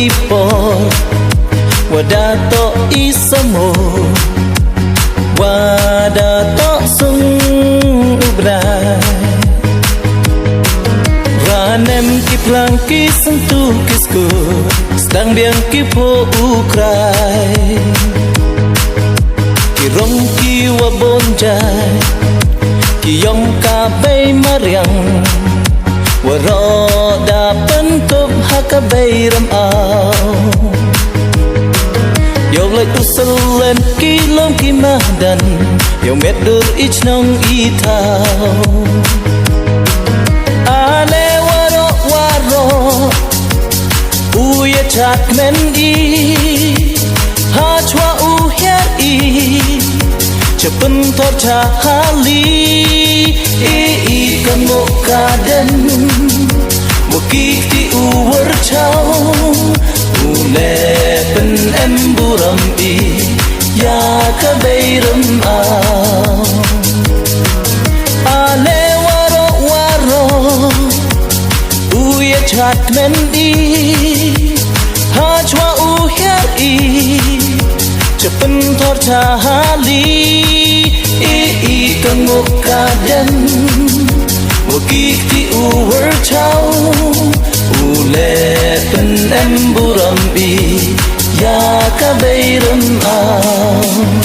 ipor wadato isamo wadato sung ubrai ranem ki plang ki sentu kisku sedang biang ki po ukrai ki rong ki wabonjai ki yong ka bay mariang waroda pentup haka bay ram au yong lai tu selen ki lom ki mahdan yong medur ich nong itau ale waro waro uye chat men i ha chwa u her i cepun tor cahali i kamu kaden mukik ti uwer chau ule pen emburam i ya kabeiram au ale waro waro uye chat men i ha chwa u her i cepun tor cahali i kamu kaden mukik ti uwer chau ule pen emburam i ya kabeiram au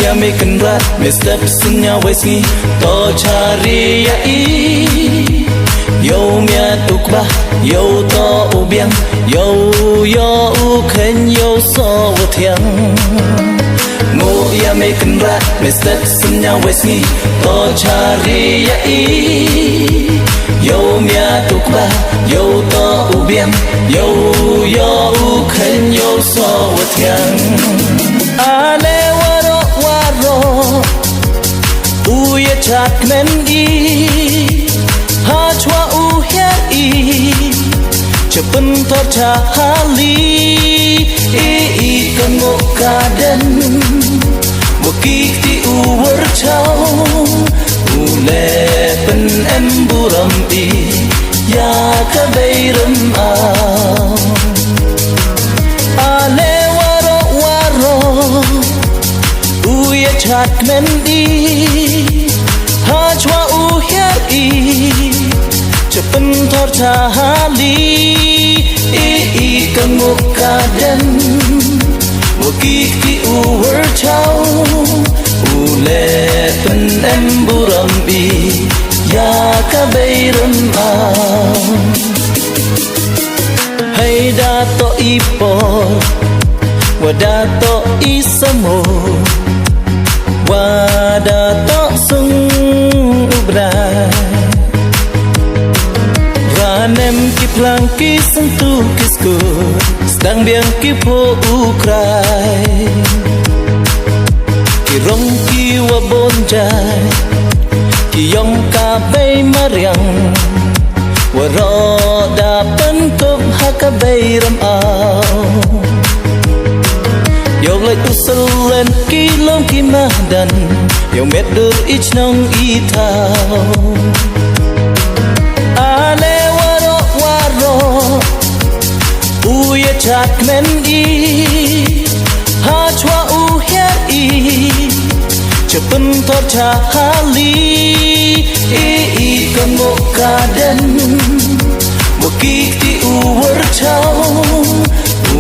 ya me kenrat me step sunya wesni to cari ya i yo mia tukba yo to ubiang yo u khen yo so thiang ngo ya me kenrat me step sunya wesni to cari ya i yo mia tukba yo to ubiang yo u khen yo so thiang ale uye chat men i ha chwa u her i cepun tor cahali i kamu kaden mukik ti uwer chau ule pen emburam i ya kabeiram au ale waro waro uye chat men i ha chwa u her i cepun tor cahali i kamu kaden mukik ti uwer chau ule pen emburam i ya kabeiram au hay dato ipor wadato isamo wadato sung ubrai ranem ki plang ki sentu kisku sedang biang ki po ukrai ki rong ki wabonjai ki yong ka bay mariang waroda pentup haka bay ram au yong lai tu selen ki lom ki mahdan yong medur ich nong itau ale waro waro uye chat men i ha chwa u her i cepun tor cahali i kamu kaden mukik ti uwer chau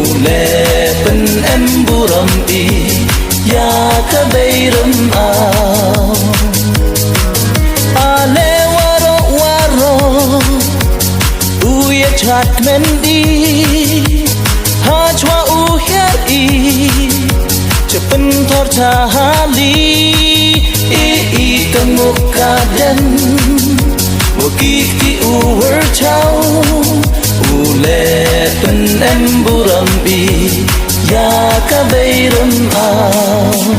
ule pen emburam i ya kabeiram au ale waro waro uye chat men i ha chwa u her i cepun tor cahali i kamu kaden mukik ti uwer chau ule pen emburam i ya kabeiram au